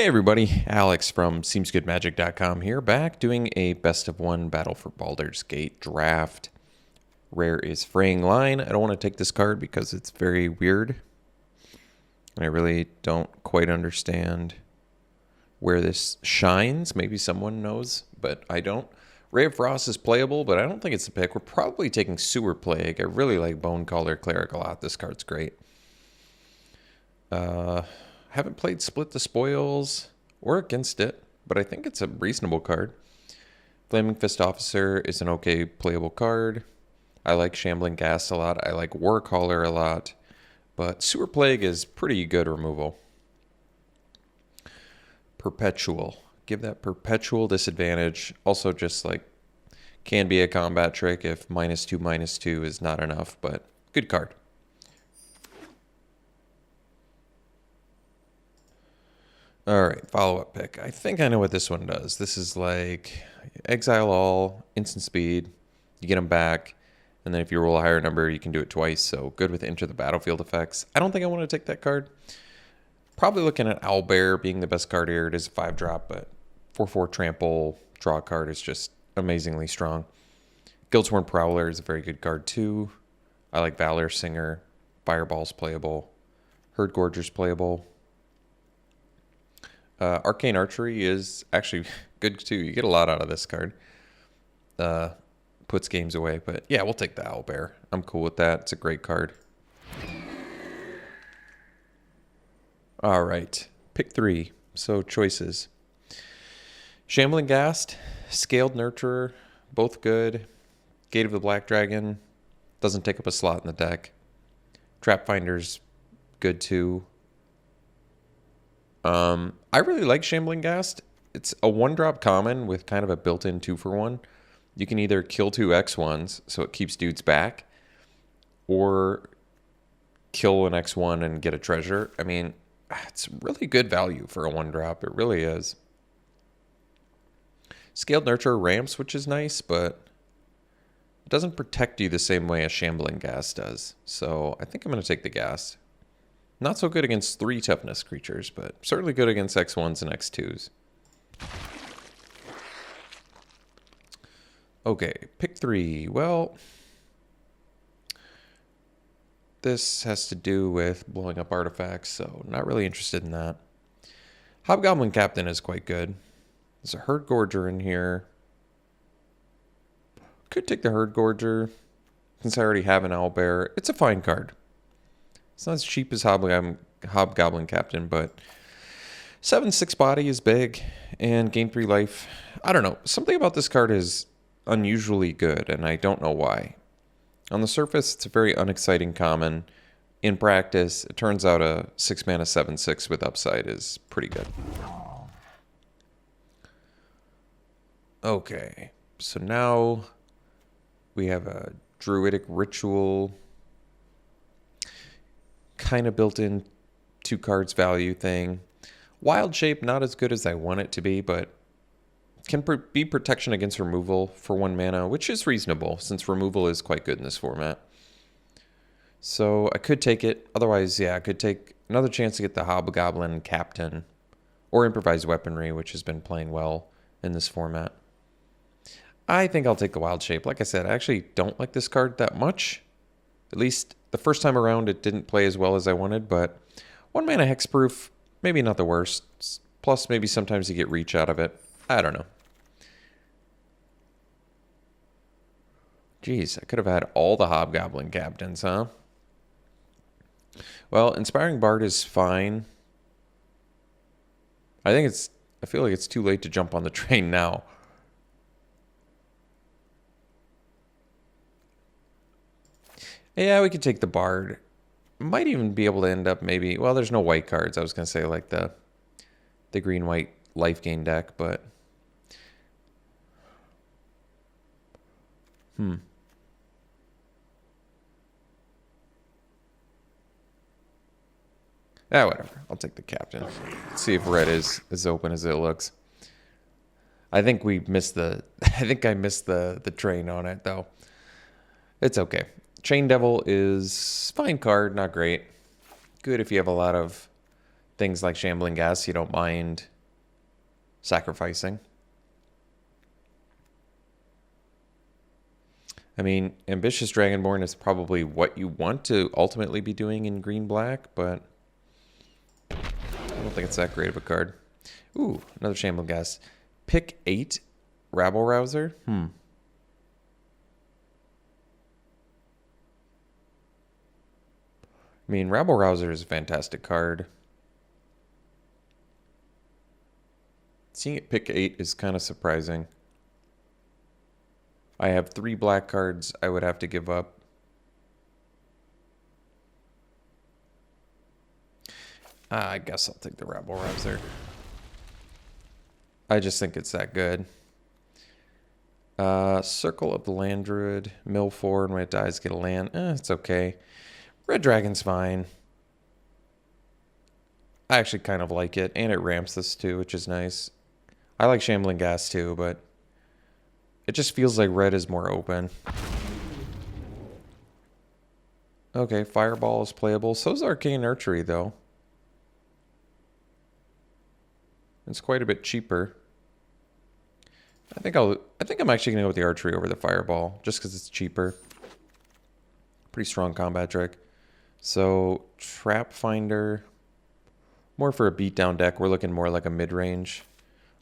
Hey everybody, Alex from SeemsGoodMagic.com here, back doing a best of one battle for Baldur's Gate draft. Rare is Fraying Line. I don't want to take this card because it's very weird. I really don't quite understand where this shines. Maybe someone knows, but I don't. Ray of Frost is playable, but I don't think it's a pick. We're probably taking Sewer Plague. I really like Bonecaller Cleric a lot. This card's great. Haven't played Split the Spoils or against it, but I think it's a reasonable card. Flaming Fist Officer is an okay playable card. I like Shambling Ghast a lot. I like Warcaller a lot, but Sewer Plague is pretty good removal. Perpetual. Give that Perpetual disadvantage. Also just like can be a combat trick if -2/-2 is not enough, but good card. All right, follow-up pick. I think I know what this one does. This is like exile all, instant speed, you get them back, and then if you roll a higher number, you can do it twice, so good with enter the battlefield effects. I don't think I want to take that card. Probably looking at Owlbear being the best card here. It is a 5-drop, but 4/4 trample, draw a card is just amazingly strong. Guildsworn Prowler is a very good card too. I like Valor Singer. Fireball's playable. Herd Gorger's playable. Arcane Archery is actually good too. You get a lot out of this card. Puts games away, but yeah, we'll take the Owlbear. I'm cool with that. It's a great card. All right, pick 3. So choices. Shambling Ghast, Scaled Nurturer, both good. Gate of the Black Dragon, doesn't take up a slot in the deck. Trap Finder's good too. I really like Shambling Ghast. It's a 1-drop common with kind of a built-in 2-for-1. You can either kill 2 X1s, so it keeps dudes back, or kill an X1 and get a treasure. I mean, it's really good value for a 1-drop. It really is. Scaled Nurture ramps, which is nice, but it doesn't protect you the same way as Shambling Ghast does. So I think I'm going to take the Ghast. Not so good against 3 toughness creatures, but certainly good against X1s and X2s. Okay, pick 3. Well, this has to do with blowing up artifacts, so not really interested in that. Hobgoblin Captain is quite good. There's a Herd Gorger in here. Could take the Herd Gorger, since I already have an Owlbear. It's a fine card. It's not as cheap as Hobgoblin Captain, but 7/6 body is big, and gain 3 life. I don't know. Something about this card is unusually good, and I don't know why. On the surface, it's a very unexciting common. In practice, it turns out a 6-mana 7/6 with upside is pretty good. Okay, so now we have a Druidic Ritual, kind of built in 2 cards value thing. Wild Shape, not as good as I want it to be, but can be protection against removal for 1 mana, which is reasonable since removal is quite good in this format. So I could take it. Otherwise, yeah, I could take another chance to get the Hobgoblin Captain or Improvised Weaponry, which has been playing well in this format. I think I'll take the Wild Shape. Like I said, I actually don't like this card that much. At least the first time around, it didn't play as well as I wanted, but 1 mana Hexproof, maybe not the worst. Plus, maybe sometimes you get reach out of it. I don't know. Jeez, I could have had all the Hobgoblin Captains, huh? Well, Inspiring Bard is fine. I feel like it's too late to jump on the train now. Yeah, we could take the Bard. Might even be able to end up maybe... Well, there's no white cards. I was going to say like the green-white life gain deck, but... Whatever. I'll take the Captain. Let's see if red is as open as it looks. I think we missed the... I think I missed the train on it, though. It's okay. Chain Devil is fine card, not great. Good if you have a lot of things like Shambling Ghast you don't mind sacrificing. I mean, Ambitious Dragonborn is probably what you want to ultimately be doing in green-black, but I don't think it's that great of a card. Ooh, another Shambling Gas. Pick 8, Rabble-Rouser. I mean, Rabble-Rouser is a fantastic card. Seeing it pick 8 is kind of surprising. I have 3 black cards I would have to give up. I guess I'll take the Rabble-Rouser. I just think it's that good. Circle of the Land Druid. Mill 4, and when it dies, get a land. It's okay. Red Dragon's fine. I actually kind of like it, and it ramps this too, which is nice. I like Shambling Gas too, but it just feels like red is more open. Okay, Fireball is playable. So is Arcane Archery, though. It's quite a bit cheaper. I think I'm actually gonna go with the Archery over the Fireball, just because it's cheaper. Pretty strong combat trick. So Trap Finder, more for a beatdown deck. We're looking more like a mid-range.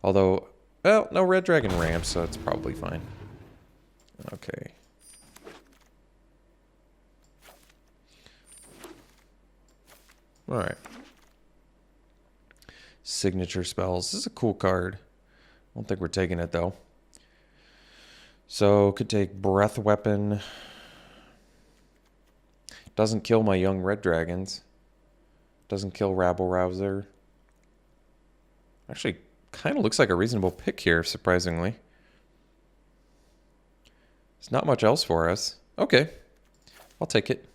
Although, well, no Red Dragon ramps, so it's probably fine. Okay. All right. Signature Spells. This is a cool card. I don't think we're taking it, though. So, could take Breath Weapon. Doesn't kill my young red dragons. Doesn't kill Rabble-Rouser. Actually, kind of looks like a reasonable pick here, surprisingly. There's not much else for us. Okay. I'll take it.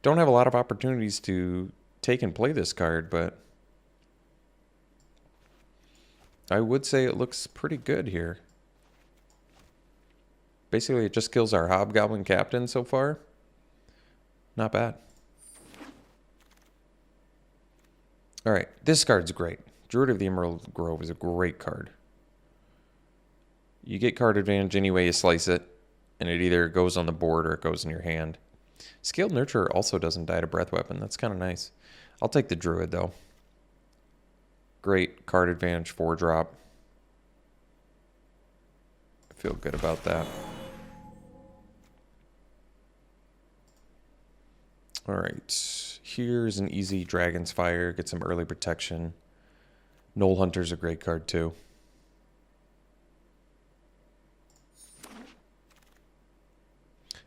Don't have a lot of opportunities to take and play this card, but I would say it looks pretty good here. Basically, it just kills our Hobgoblin Captain so far. Not bad. All right, this card's great. Druid of the Emerald Grove is a great card. You get card advantage any way you slice it, and it either goes on the board or it goes in your hand. Scaled Nurturer also doesn't die to Breath Weapon. That's kind of nice. I'll take the Druid, though. Great card advantage 4-drop. I feel good about that. All right, here's an easy Dragon's Fire. Get some early protection. Knoll Hunter's a great card too.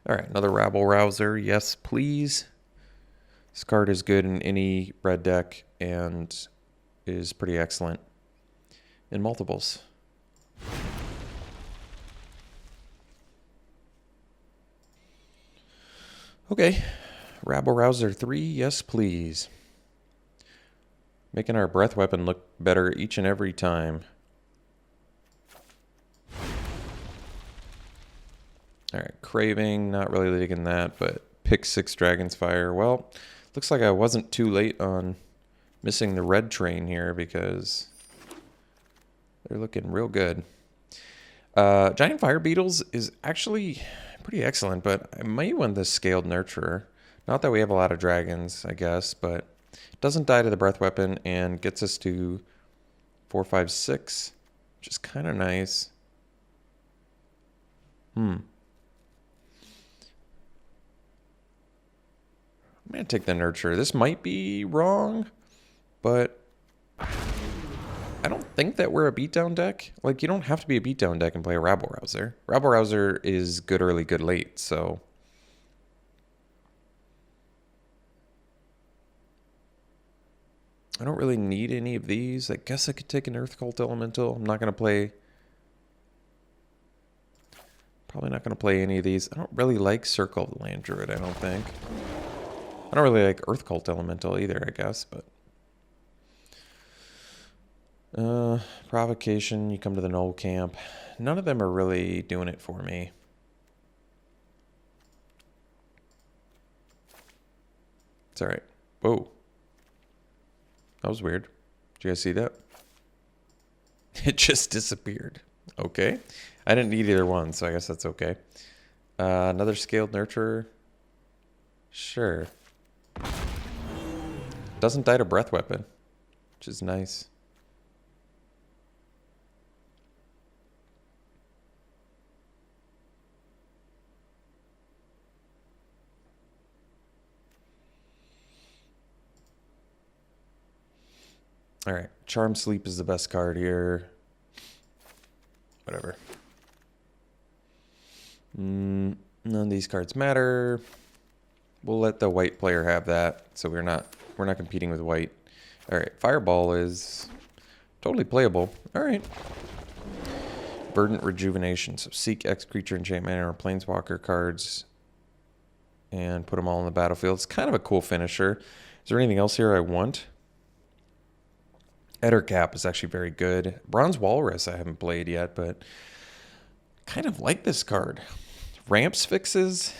All right, another Rabble-Rouser. Yes, please. This card is good in any red deck and is pretty excellent in multiples. Okay. Rabble-Rouser 3, yes please. Making our Breath Weapon look better each and every time. Alright, Craving, not really digging that, but pick 6 Dragon's Fire. Well, looks like I wasn't too late on missing the red train here because they're looking real good. Giant Fire Beetles is actually pretty excellent, but I might want the Scaled Nurturer. Not that we have a lot of dragons, I guess, but it doesn't die to the Breath Weapon and gets us to 4, 5, 6, which is kind of nice. I'm going to take the Nurture. This might be wrong, but I don't think that we're a beatdown deck. Like, you don't have to be a beatdown deck and play a Rabble-Rouser. Rabble-Rouser is good early, good late, so I don't really need any of these. I guess I could take an Earth Cult Elemental. I'm not going to play... Probably not going to play any of these. I don't really like Circle of the Land Druid, I don't think. I don't really like Earth Cult Elemental either, I guess, but... Provocation, you come to the Knoll Camp. None of them are really doing it for me. It's alright. Whoa. That was weird. Did you guys see that? It just disappeared. Okay. I didn't need either one, so I guess that's okay. Another scaled nurturer. Sure. Doesn't die to breath weapon, which is nice. All right. Charm Sleep is the best card here. Whatever. None of these cards matter. We'll let the white player have that, so we're not competing with white. All right, Fireball is totally playable. All right. Verdant Rejuvenation. So seek X creature, enchantment, or planeswalker cards and put them all on the battlefield. It's kind of a cool finisher. Is there anything else here I want? Ettercap is actually very good. Bronze Walrus I haven't played yet, but kind of like this card. Ramps fixes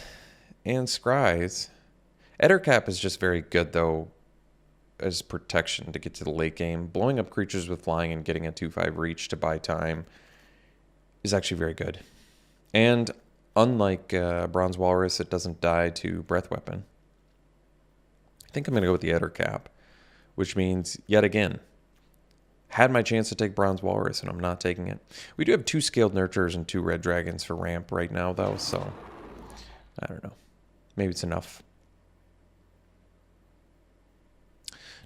and scries. Ettercap is just very good, though, as protection to get to the late game. Blowing up creatures with flying and getting a 2/5 reach to buy time is actually very good. And unlike Bronze Walrus, it doesn't die to Breath Weapon. I think I'm going to go with the Ettercap, which means, yet again, had my chance to take Bronze Walrus, and I'm not taking it. We do have 2 Scaled Nurturers and 2 Red Dragons for ramp right now, though, so I don't know. Maybe it's enough.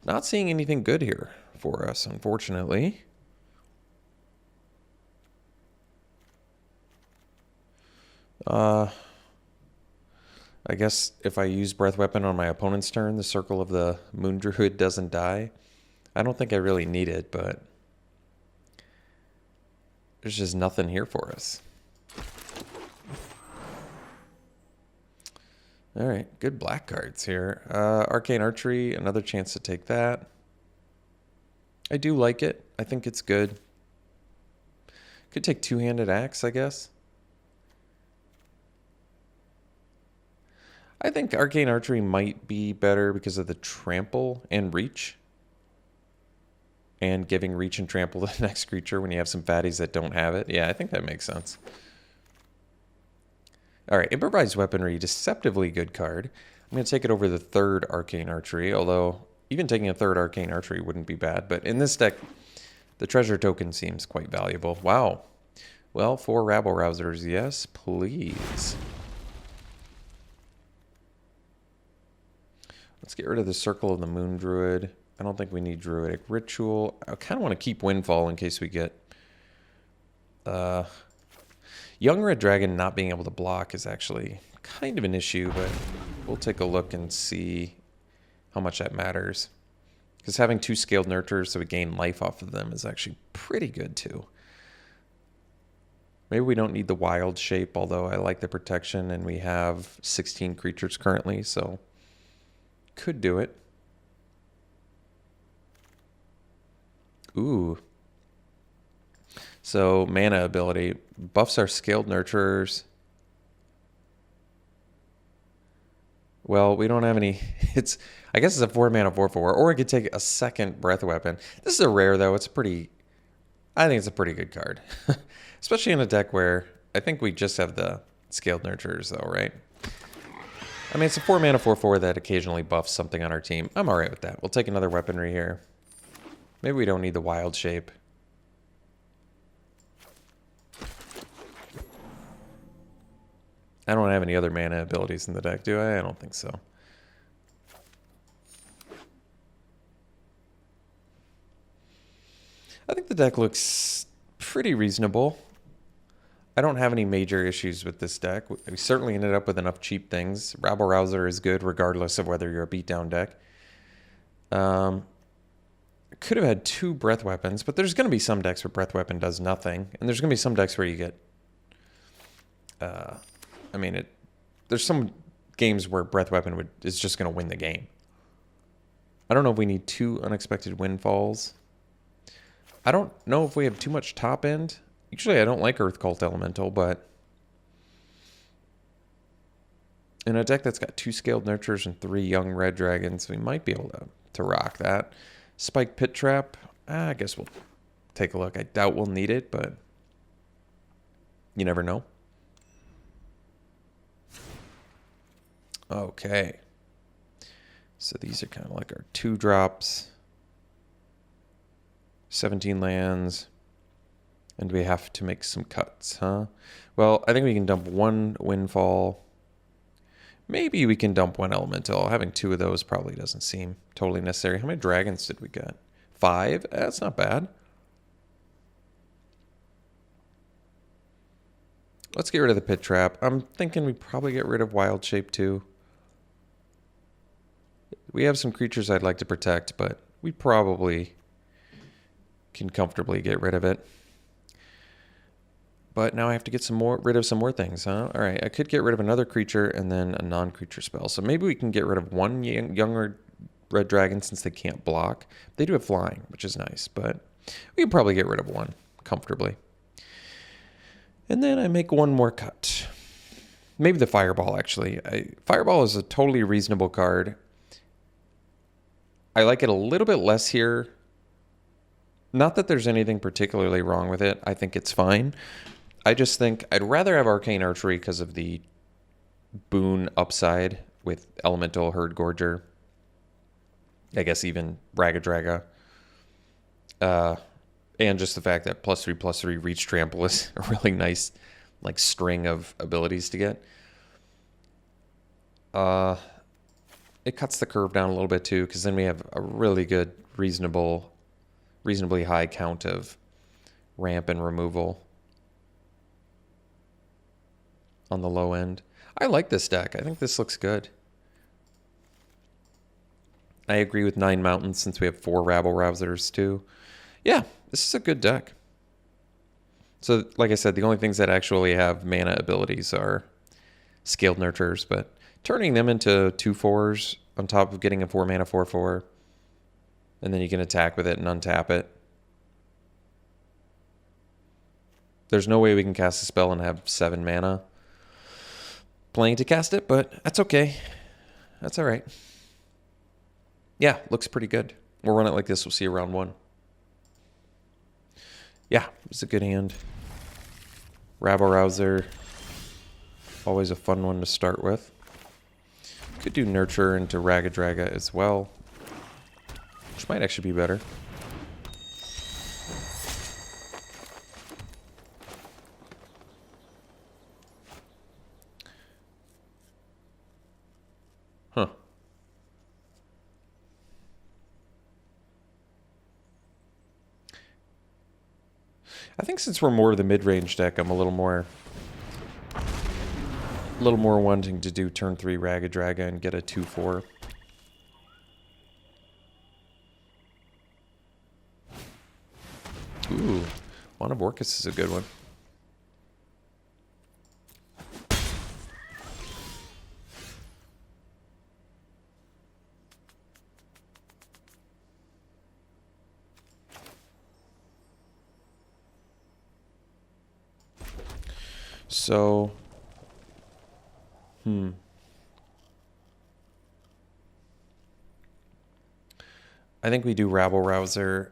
Not seeing anything good here for us, unfortunately. I guess if I use Breath Weapon on my opponent's turn, the Circle of the Moon Druid doesn't die. I don't think I really need it, but there's just nothing here for us. All right, good black cards here. Arcane Archery, another chance to take that. I do like it. I think it's good. Could take Two-Handed Axe, I guess. I think Arcane Archery might be better because of the trample and reach. And giving reach and trample to the next creature when you have some fatties that don't have it. Yeah, I think that makes sense. All right, Improvised Weaponry, deceptively good card. I'm going to take it over the 3rd Arcane Archery, although even taking a 3rd Arcane Archery wouldn't be bad. But in this deck, the treasure token seems quite valuable. Wow. Well, 4 Rabble Rousers, yes, please. Let's get rid of the Circle of the Moon Druid. I don't think we need Druidic Ritual. I kind of want to keep Windfall in case we get... Young Red Dragon not being able to block is actually kind of an issue, but we'll take a look and see how much that matters. Because having 2 Scaled Nurturers so we gain life off of them is actually pretty good too. Maybe we don't need the Wild Shape, although I like the protection and we have 16 creatures currently, so could do it. Ooh. So, mana ability. Buffs our Scaled Nurturers. Well, we don't have any... I guess it's a 4-mana 4/4. Or we could take a 2nd Breath Weapon. This is a rare, though. It's pretty... I think it's a pretty good card. Especially in a deck where... I think we just have the Scaled Nurturers, though, right? I mean, it's a 4-mana 4/4 that occasionally buffs something on our team. I'm alright with that. We'll take another weaponry here. Maybe we don't need the Wild Shape. I don't have any other mana abilities in the deck, do I? I don't think so. I think the deck looks pretty reasonable. I don't have any major issues with this deck. We certainly ended up with enough cheap things. Rabble Rouser is good regardless of whether you're a beatdown deck. Could have had 2 Breath Weapons, but there's going to be some decks where Breath Weapon does nothing. And there's going to be some decks where you get... there's some games where Breath Weapon is just going to win the game. I don't know if we need 2 Unexpected Windfalls. I don't know if we have too much top end. Usually I don't like Earth Cult Elemental, but in a deck that's got 2 Scaled Nurturers and 3 Young Red Dragons, we might be able to rock that. Spike Pit Trap, I guess we'll take a look. I doubt we'll need it, but you never know. Okay. So these are kind of like our 2-drops. 17 lands. And we have to make some cuts, huh? Well, I think we can dump 1 Windfall. Maybe we can dump 1 Elemental. Having 2 of those probably doesn't seem totally necessary. How many dragons did we get? 5? That's not bad. Let's get rid of the Pit Trap. I'm thinking we probably get rid of Wild Shape too. We have some creatures I'd like to protect, but we probably can comfortably get rid of it. But now I have to get rid of some more things, huh? All right, I could get rid of another creature and then a non-creature spell. So maybe we can get rid of 1 younger red dragon since they can't block. They do have flying, which is nice, but we can probably get rid of 1 comfortably. And then I make 1 more cut. Maybe the Fireball, actually. Fireball is a totally reasonable card. I like it a little bit less here. Not that there's anything particularly wrong with it. I think it's fine. I just think I'd rather have Arcane Archery because of the boon upside with Elemental Herd Gorger. I guess even Raggeddrag. And just the fact that +3/+3 Reach Trample is a really nice like string of abilities to get. It cuts the curve down a little bit too, because then we have a really good, reasonably high count of ramp and removal on the low end. I like this deck. I think this looks good. I agree with 9 mountains since we have 4 rabble-rousers too. Yeah, this is a good deck. So, like I said, the only things that actually have mana abilities are Scaled Nurturers, but turning them into 2/4s on top of getting a 4-mana 4/4, and then you can attack with it and untap it. There's no way we can cast a spell and have 7 mana playing to cast it, but that's okay. That's all right. Yeah, looks pretty good. We'll run it like this. We'll see you round 1. Yeah, it's a good hand. Rabble Rouser, always a fun one to start with. Could do Nurture into Raggeddrag as well, which might actually be better. Huh. I think since we're more of the mid-range deck, I'm a little more wanting to do turn 3 Raggeddrag and get a 2/4. Ooh, Wand of Orcus is a good one. So, I think we do Rabble Rouser.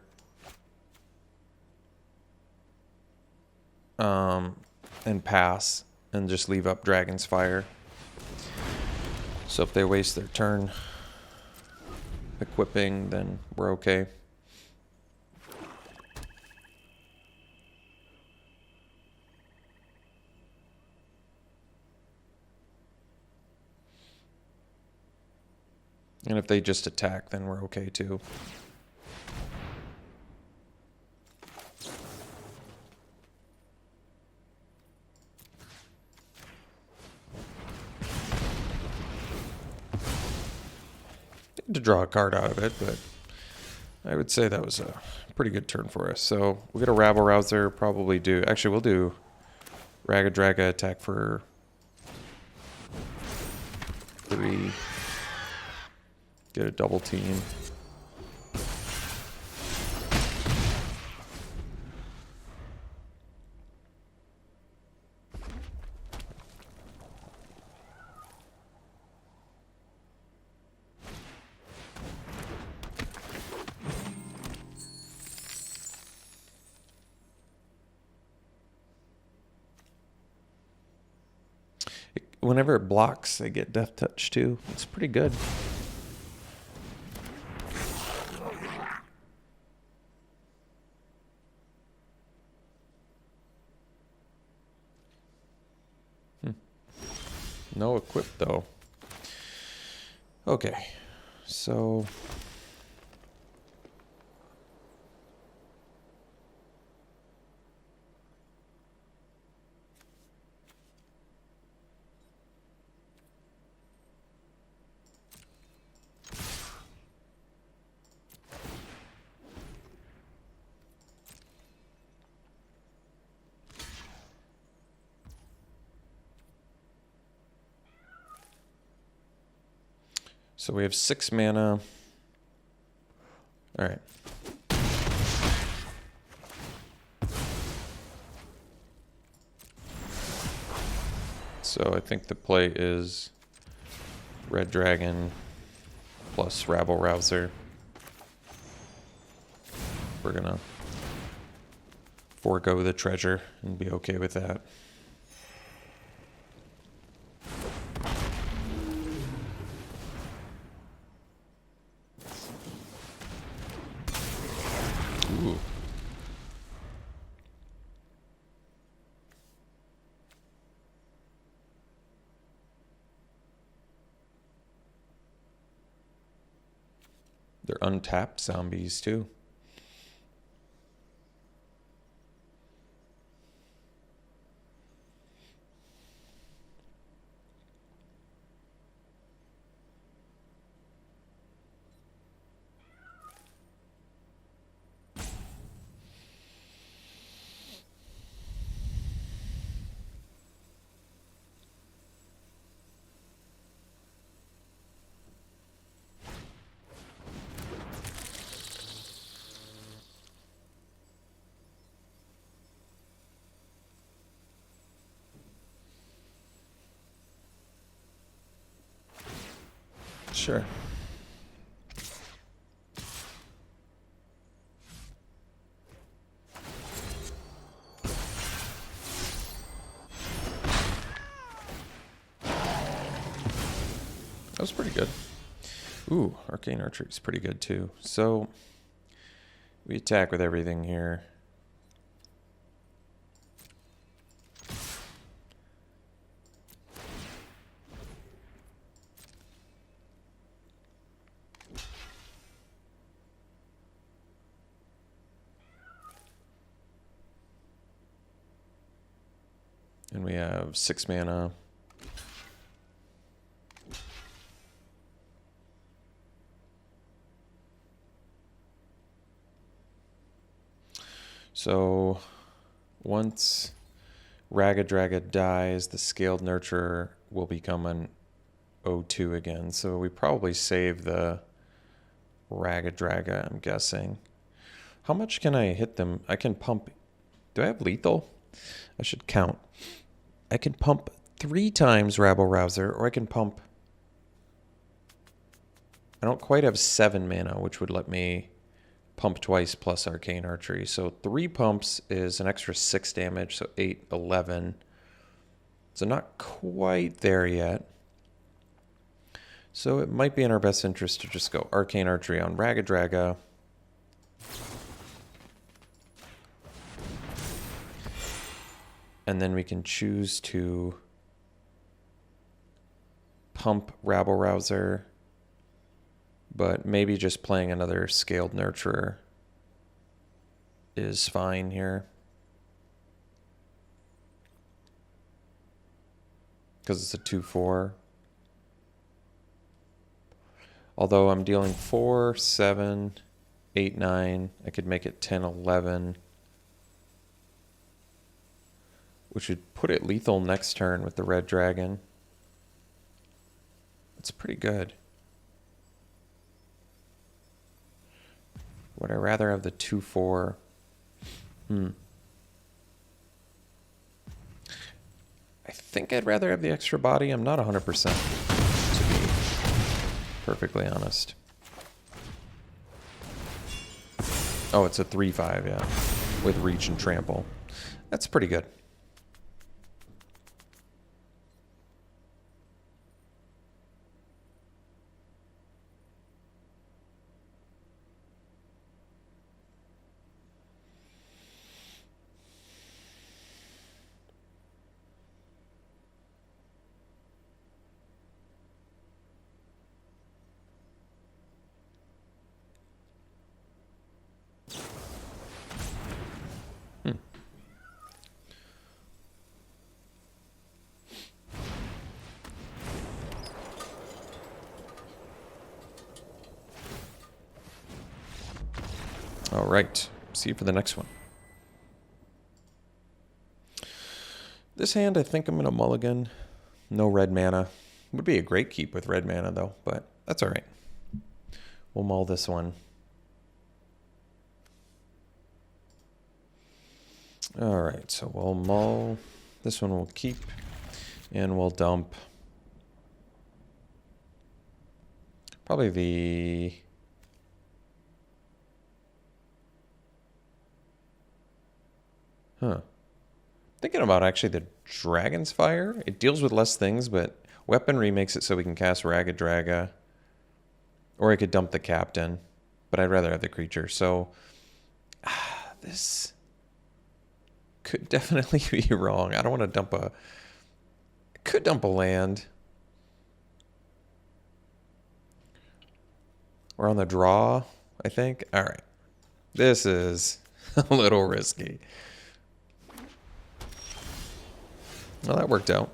And pass and just leave up Dragon's Fire. So if they waste their turn equipping, then we're okay. And if they just attack, then we're okay too. To draw a card out of it, but I would say that was a pretty good turn for us. So we'll get a Rabble Rouser, probably do... Actually, we'll do Raggeddrag attack for 3. Get a double team. whenever it blocks, they get Death Touch too. It's pretty good. No equip though. Okay, so we have 6 mana. All right. So I think the play is Red Dragon plus Rabble Rouser. We're gonna forego the treasure and be okay with that. Ooh. They're untapped zombies too. Sure. That was pretty good. Ooh, Arcane Archery is pretty good too. So we attack with everything here. And we have 6 mana. So once Raggeddrag dies, the Scaled Nurturer will become an O2 again. So we probably save the Raggeddrag, I'm guessing. How much can I hit them? I can pump. Do I have lethal? I should count. I can pump 3 times Rabble Rouser, or I can pump... I don't quite have 7 mana, which would let me pump twice plus Arcane Archery. So 3 pumps is an extra 6 damage, so 8, 11. So not quite there yet. So it might be in our best interest to just go Arcane Archery on Raggeddrag. And then we can choose to pump Rabble Rouser, but maybe just playing another Scaled Nurturer is fine here. Because it's a 2/4. Although I'm dealing 4, 7, 8, 9. I could make it 10, 11. Which would put it lethal next turn with the Red Dragon. It's pretty good. Would I rather have the 2/4? I think I'd rather have the extra body. I'm not 100%, to be perfectly honest. Oh, it's a 3/5, yeah. With reach and trample. That's pretty good. All right. See you for the next one. This hand, I think I'm going to mulligan. No red mana. Would be a great keep with red mana, though, but that's all right. We'll mull this one. All right, so we'll mull. This one we'll keep, and we'll dump. Probably the... Thinking about actually the Dragon's Fire. It deals with less things, but weaponry makes it so we can cast Raggeddrag. Or I could dump the captain, but I'd rather have the creature. So this could definitely be wrong. I don't want to dump a... I could dump a land. We're on the draw, I think. All right. This is a little risky. Well, that worked out.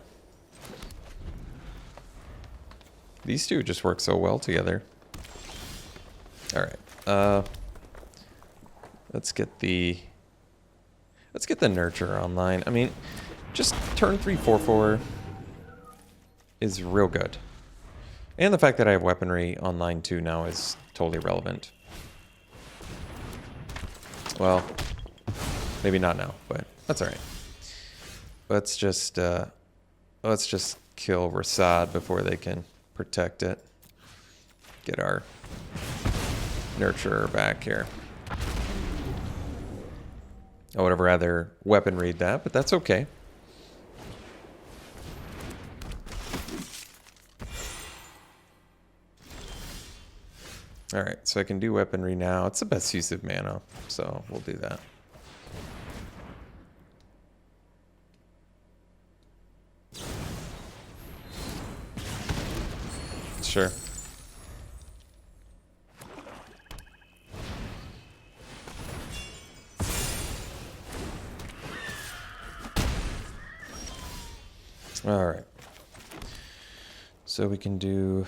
These two just work so well together. All right. Let's get the nurture online. I mean, just turn 3 4/4 is real good. And the fact that I have weaponry online too now is totally relevant. Well, maybe not now, but that's all right. Let's just kill Rasad before they can protect it. Get our nurturer back here. I would have rather weapon read that, but that's okay. All right, so I can do weaponry now. It's the best use of mana, so we'll do that. Sure. All right. So we can do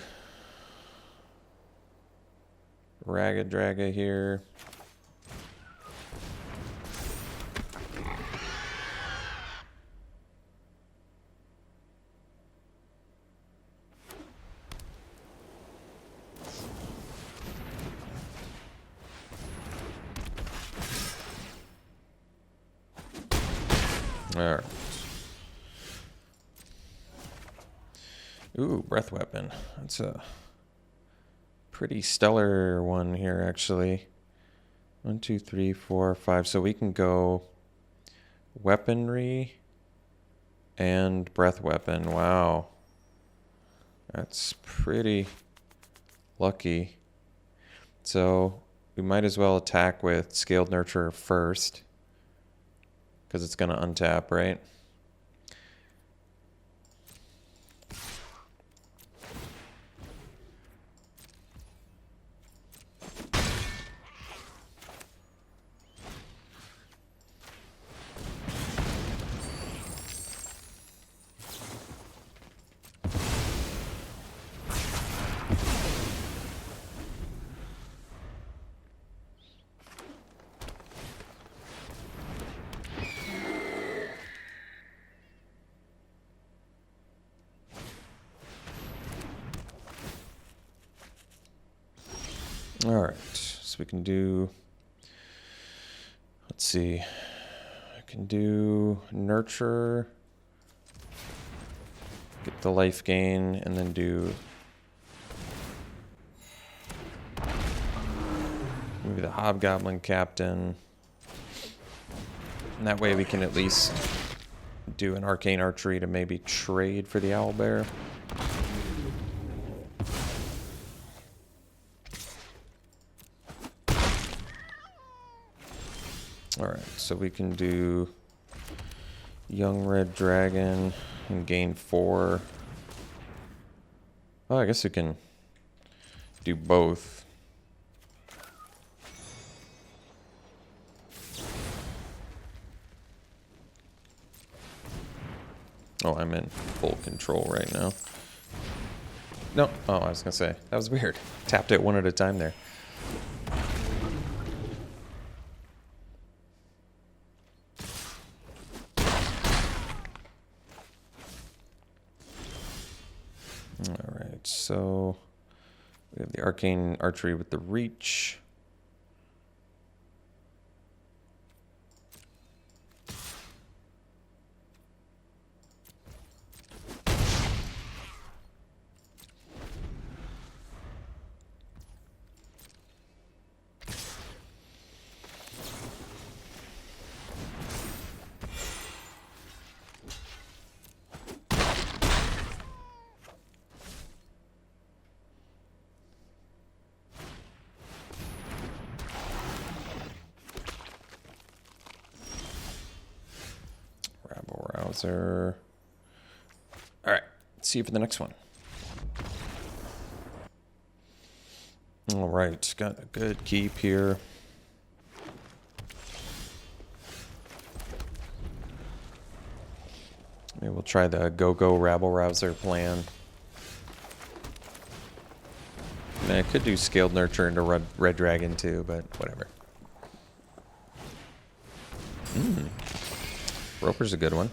Raggeddrag here. All right. Ooh, breath weapon. That's a pretty stellar one here, actually. 1, 2, 3, 4, 5. So we can go weaponry and breath weapon. Wow. That's pretty lucky. So we might as well attack with Scaled Nurturer first, because it's going to untap, right? All right, so we can do, let's see, I can do Nurture, get the life gain, and then do maybe the Hobgoblin Captain. And that way we can at least do an Arcane Archery to maybe trade for the Owlbear. All right, so we can do Young Red Dragon and gain 4. Oh, I guess we can do both. Oh, I'm in full control right now. No, oh, I was gonna say, that was weird. Tapped it one at a time there. All right, so we have the Arcane Archery with the Reach. Rabble-rouser. All right, let's see you for the next one. All right, got a good keep here. Maybe we'll try the go-go rabble-rouser plan. I mean, I could do Scaled Nurture into Red Dragon too, but whatever. Roper's a good one.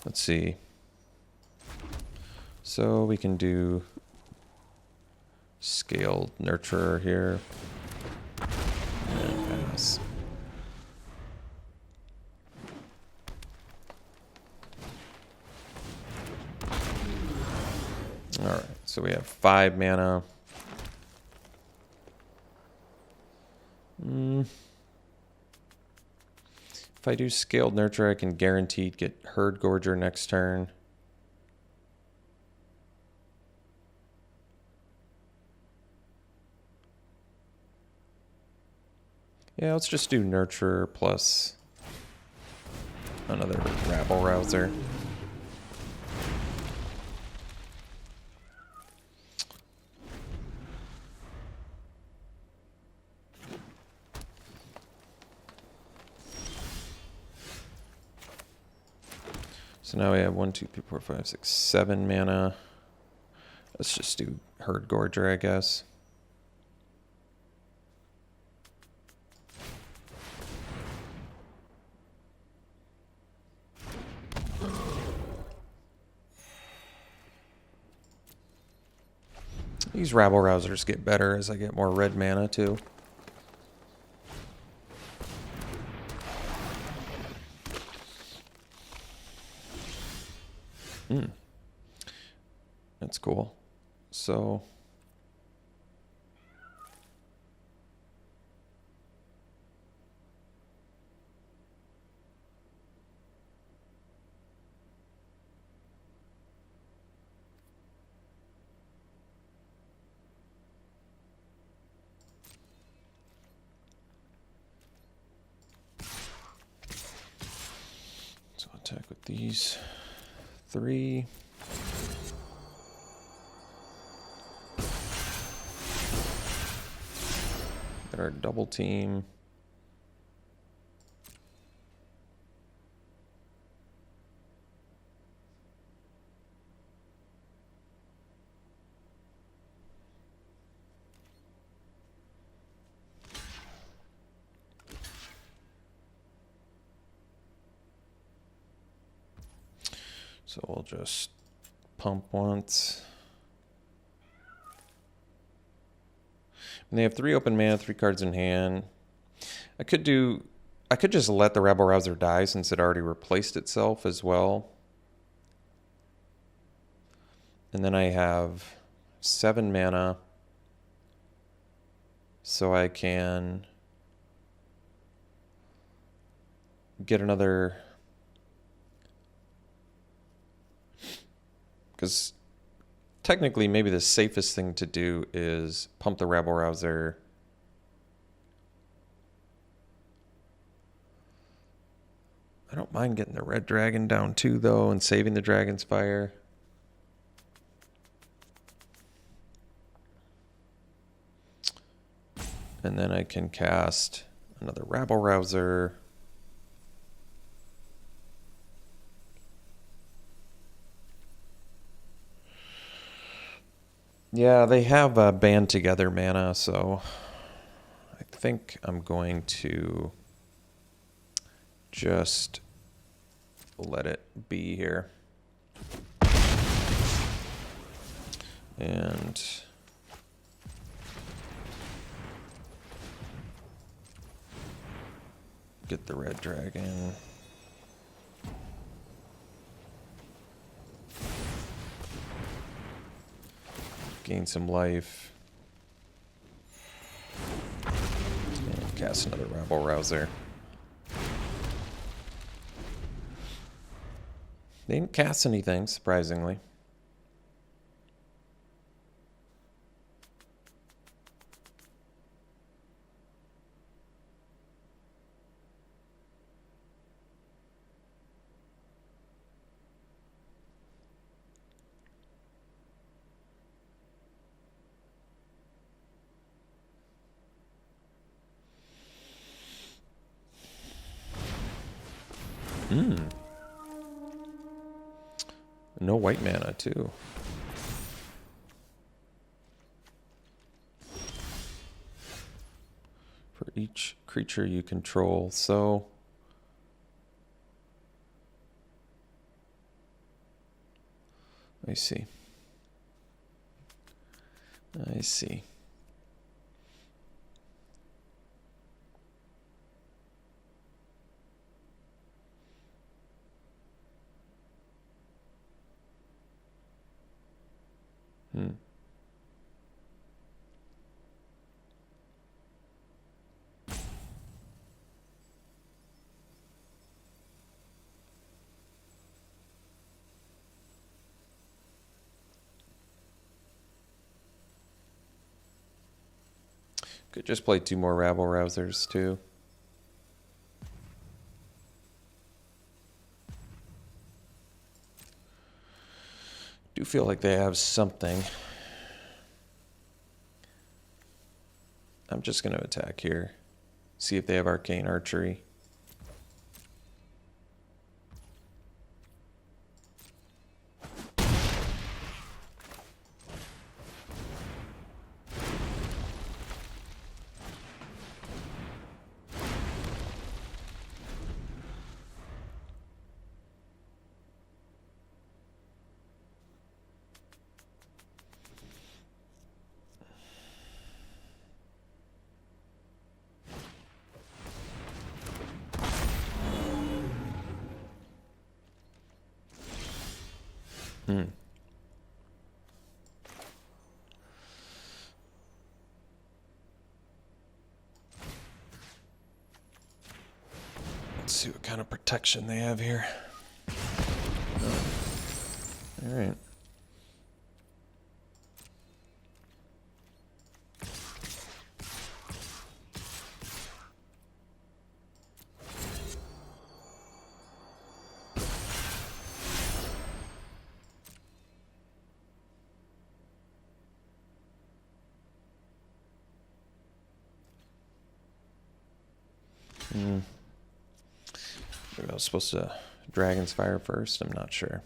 Let's see. So we can do Scaled Nurturer here. And pass. Alright, so we have 5 mana. If I do Scaled Nurture, I can guaranteed get Herd Gorger next turn. Yeah, let's just do Nurture plus another Rabble-rouser. So now we have 1, 2, 3, 4, 5, 6, 7 mana. Let's just do Herd Gorger, I guess. These Rabble-rousers get better as I get more red mana too. That's cool. So attack with these 3. Got our double team. So we'll just pump once. And they have 3 open mana, 3 cards in hand. I could just let the Rabble-rouser die since it already replaced itself as well. And then I have 7 mana. So I can get another, because technically maybe the safest thing to do is pump the Rabble-rouser. I don't mind getting the red dragon down too though and saving the Dragon's Fire. And then I can cast another Rabble-rouser. Yeah, they have band together mana, so I think I'm going to just let it be here. And get the red dragon. Gain some life. And cast another Rabble Rouser. They didn't cast anything, surprisingly. No white mana, too. For each creature you control, so... I see. I see. Could just play 2 more Rabble Rousers, too. Do feel like they have something. I'm just going to attack here. See if they have Arcane Archery. Let's see what kind of protection they have here. All right. Maybe I was supposed to Dragon's Fire first. I'm not sure.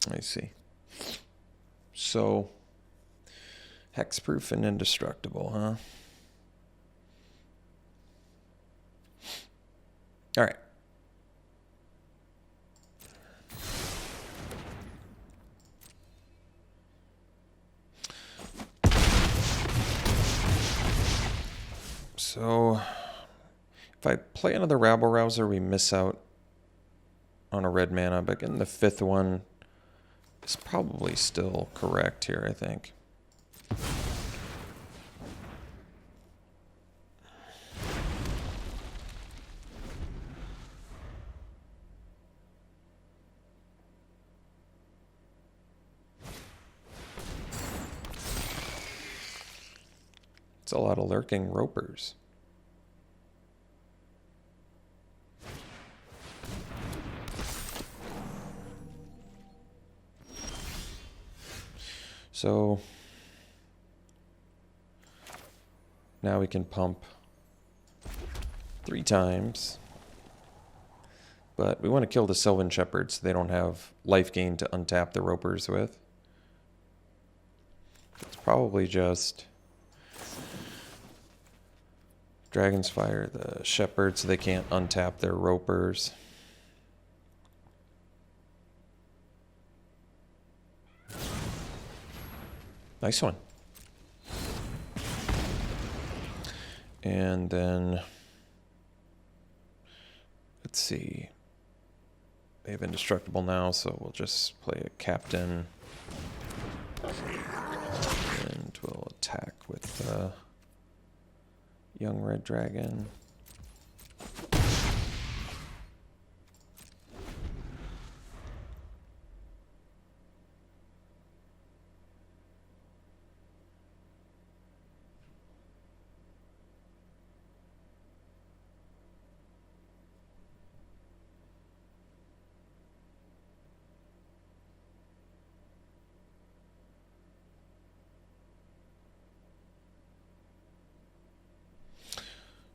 I see. So, hexproof and indestructible, huh? All right. So, if I play another Rabble Rouser, we miss out on a red mana, but getting the 5th one is probably still correct here, I think. It's a lot of lurking ropers. So now we can pump 3 times. But we want to kill the Sylvan Shepherd so they don't have life gain to untap the Ropers with. It's probably just Dragon's Fire the Shepherd so they can't untap their Ropers. Nice one. And then, let's see. They have Indestructible now, so we'll just play a Captain. And we'll attack with the Young Red Dragon.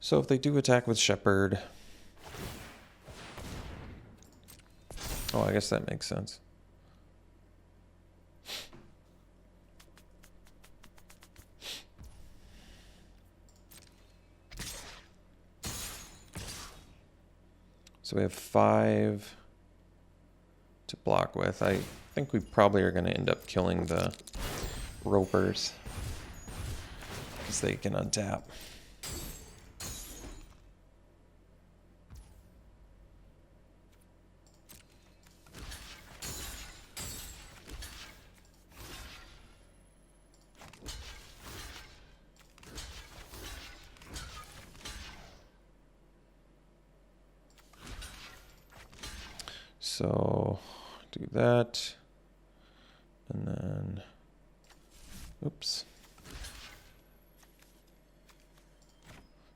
So if they do attack with Shepherd... Oh, I guess that makes sense. So we have 5 to block with. I think we probably are going to end up killing the Ropers because they can untap. So do that, and then, oops.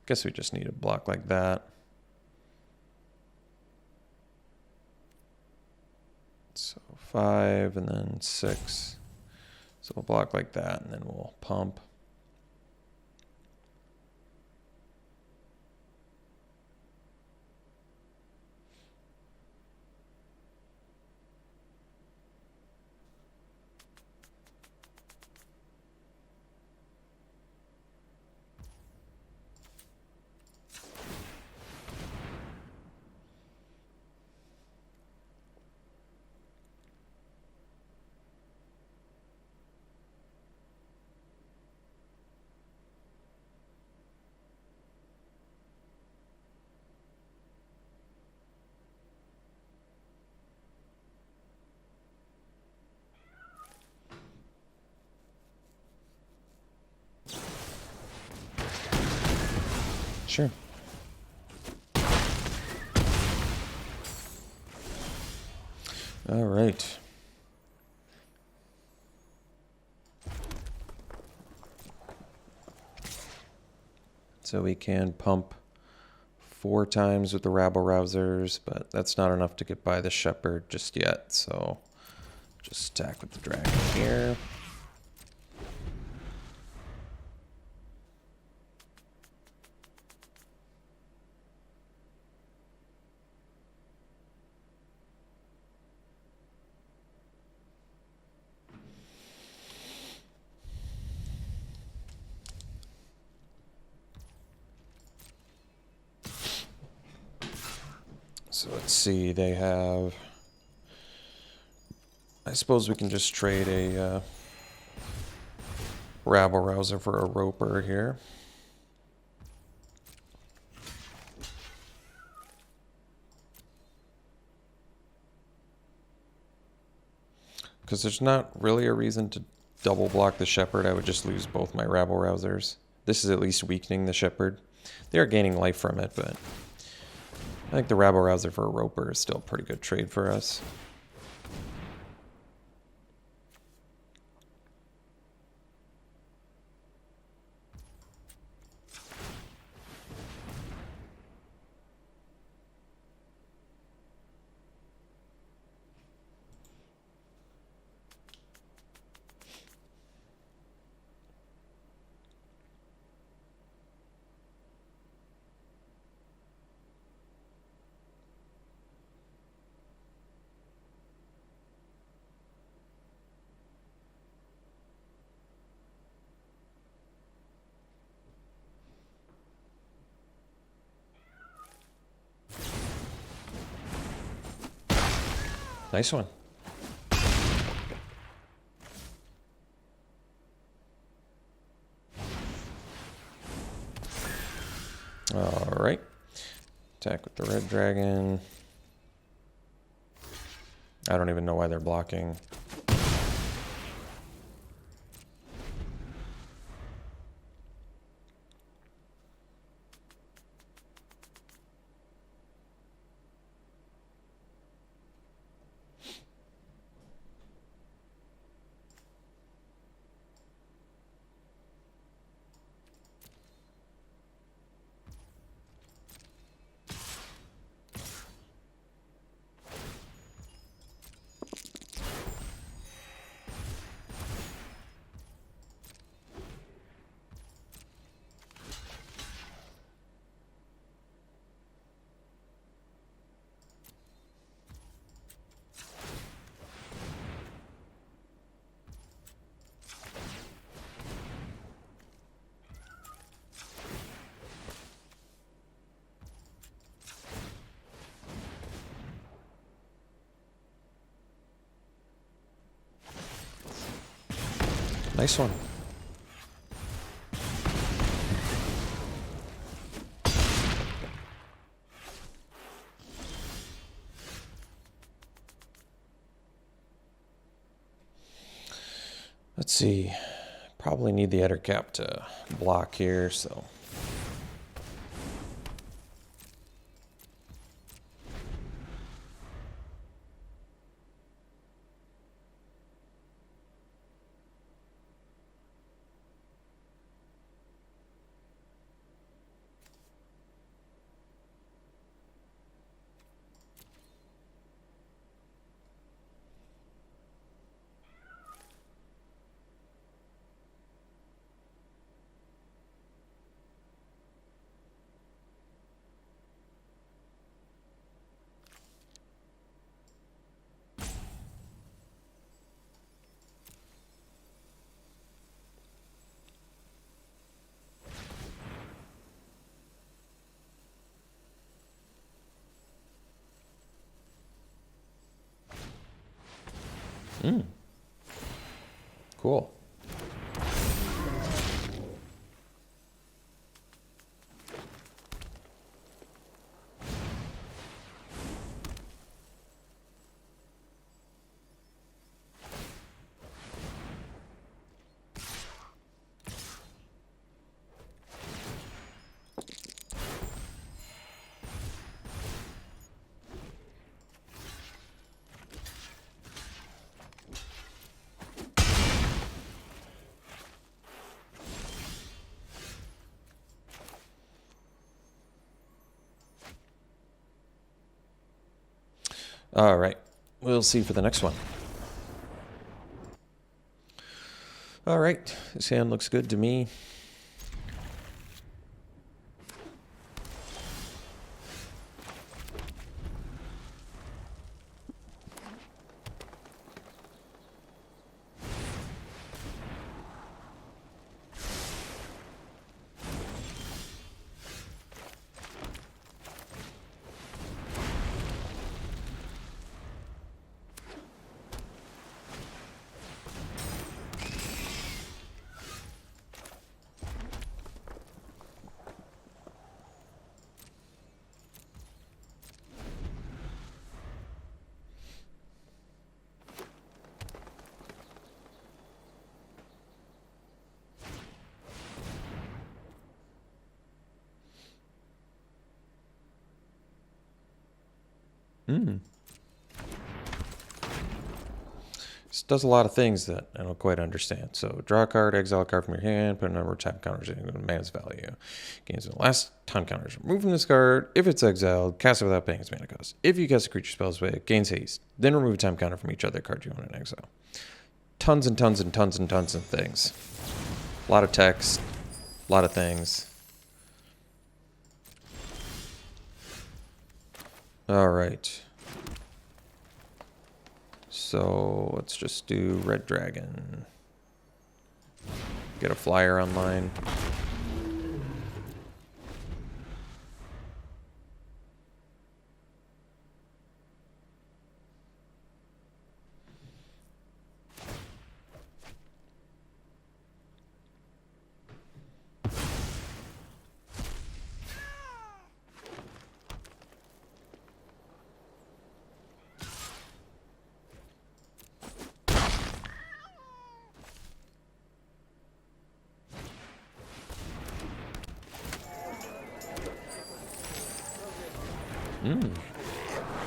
Guess we just need a block like that. So 5 and then 6. So we'll block like that, and then we'll pump. Sure. All right. So we can pump 4 times with the Rabble Rousers, but that's not enough to get by the Shepherd just yet. So just attack with the Dragon here. So let's see, they have... I suppose we can just trade a Rabble Rouser for a Roper here. Because there's not really a reason to double block the Shepherd. I would just lose both my Rabble Rousers. This is at least weakening the Shepherd. They are gaining life from it, but I think the Rabble Rouser for a Roper is still a pretty good trade for us. Nice one. All right. Attack with the red dragon. I don't even know why they're blocking. Nice one. Let's see. Probably need the Eder cap to block here, so. Cool. All right. We'll see for the next one. All right. This hand looks good to me. This does a lot of things that I don't quite understand. So draw a card, exile a card from your hand, put a number of tap counters in man's value. Gains the last time counters. Removing this card. If it's exiled, cast it without paying its mana cost. If you cast a creature spell this way, it gains haste. Then remove a time counter from each other card you own in exile. Tons and tons and tons and tons of things. A lot of text. A lot of things. All right. So let's just do Red Dragon. Get a flyer online.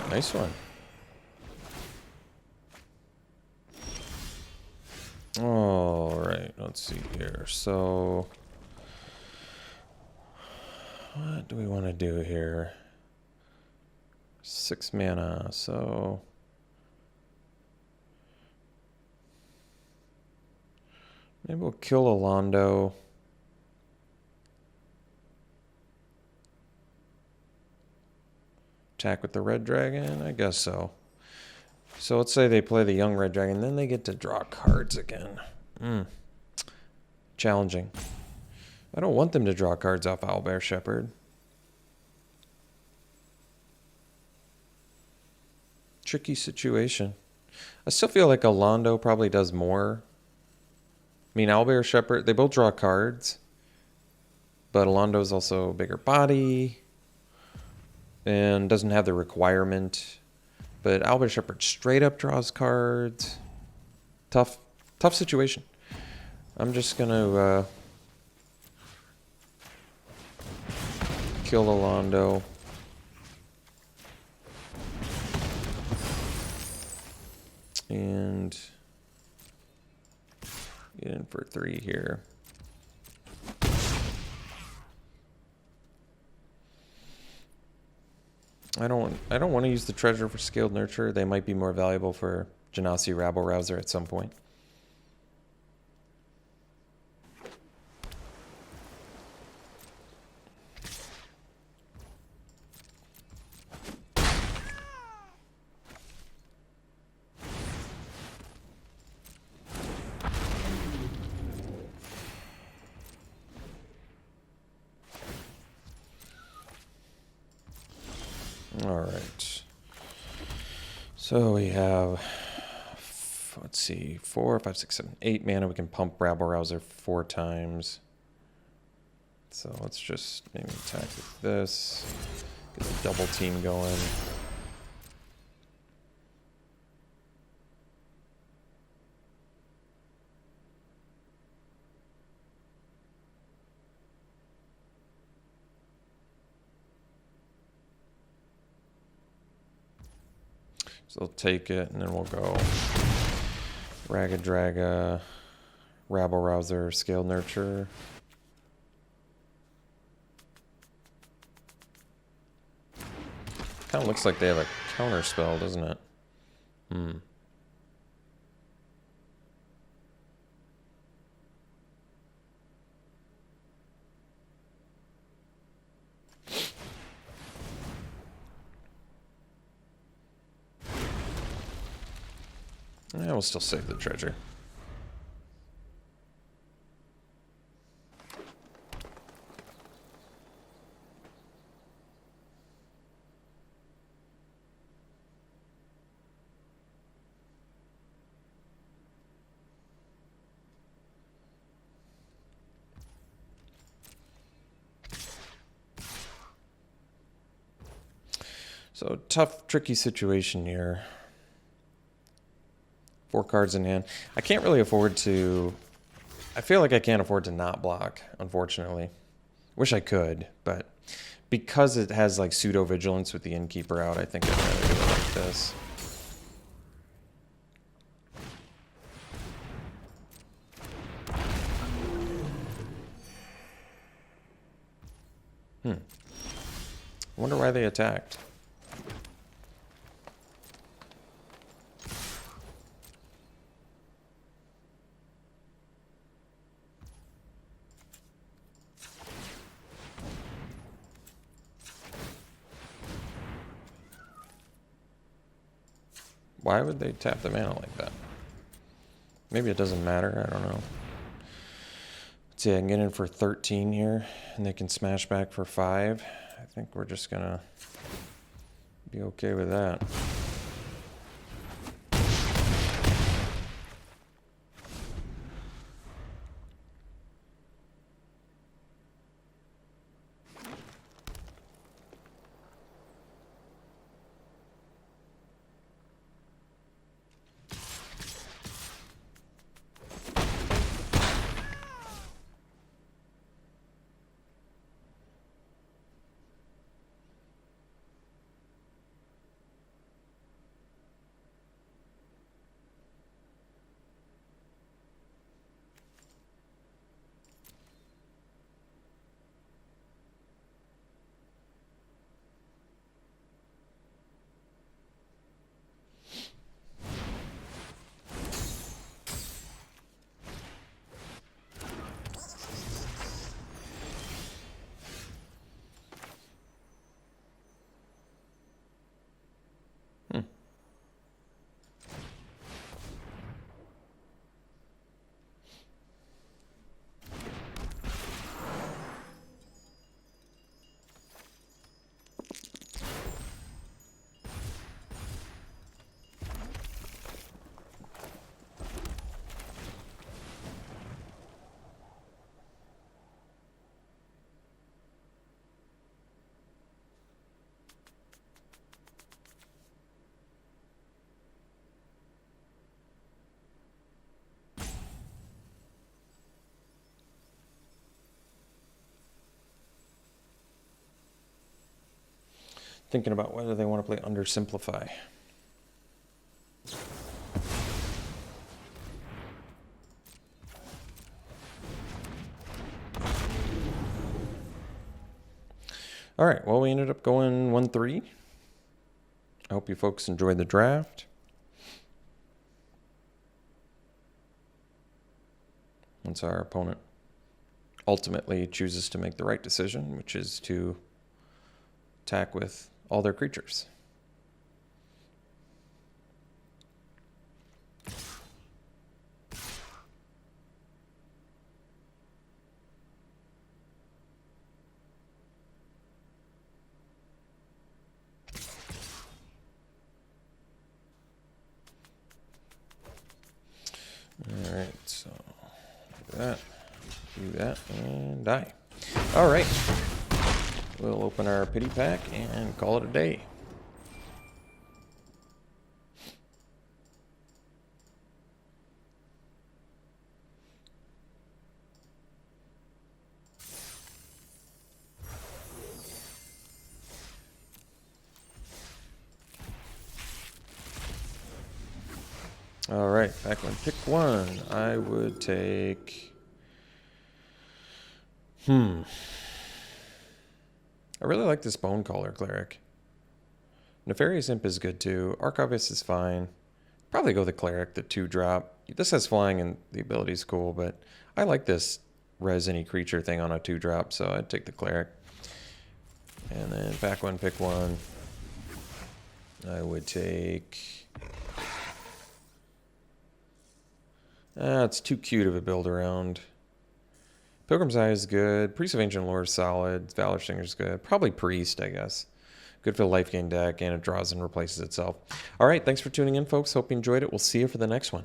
Nice one. All right, let's see here. So, what do we want to do here? 6 mana, so maybe we'll kill Alondo. Attack with the red dragon? I guess so. So let's say they play the young red dragon, then they get to draw cards again. Challenging. I don't want them to draw cards off Owlbear Shepherd. Tricky situation. I still feel like Alondo probably does more. I mean, Owlbear Shepherd, they both draw cards. But Alondo's also a bigger body. And doesn't have the requirement. But Owlbear Shepherd straight up draws cards. Tough situation. I'm just going to kill Alondo. And get in for 3 here. I don't want to use the treasure for Scaled Nurture. They might be more valuable for Genasi Rabble Rouser at some point. All right. So we have, let's see, 4, 5, 6, 7, 8 mana. We can pump Rabble Rouser 4 times. So let's just maybe attack with this. Get the double team going. So we'll take it, and then we'll go Raggeddrag, Rabble Rouser, Scaled Nurture. Kind of looks like they have a counter spell, doesn't it? Yeah, we'll still save the treasure. So tough, tricky situation here. 4 cards in hand. I can't really afford to... I feel like I can't afford to not block, unfortunately. Wish I could, but because it has like pseudo-vigilance with the Innkeeper out, I think I'd rather do it like this. I wonder why they attacked. Why would they tap the mana like that? Maybe it doesn't matter. I don't know. Let's see, I can get in for 13 here, and they can smash back for 5. I think we're just gonna be okay with that. Thinking about whether they want to play Undersimplify. All right, well, we ended up going 1-3. I hope you folks enjoyed the draft. Once our opponent ultimately chooses to make the right decision, which is to attack with all their creatures. All right, so do that, and die. All right, we'll open our pity pack and call it a day. All right, back one. Pick one. I would take... I really like this Bonecaller Cleric. Nefarious Imp is good too. Archivist is fine. Probably go the Cleric, the 2-drop. This has flying and the ability's cool, but I like this res any creature thing on a 2-drop, so I'd take the Cleric. And then back one, pick one. I would take... it's too cute of a build around. Pilgrim's Eye is good. Priest of Ancient Lore is solid. Valor Stinger is good. Probably Priest, I guess. Good for the life gain deck, and it draws and replaces itself. All right, thanks for tuning in, folks. Hope you enjoyed it. We'll see you for the next one.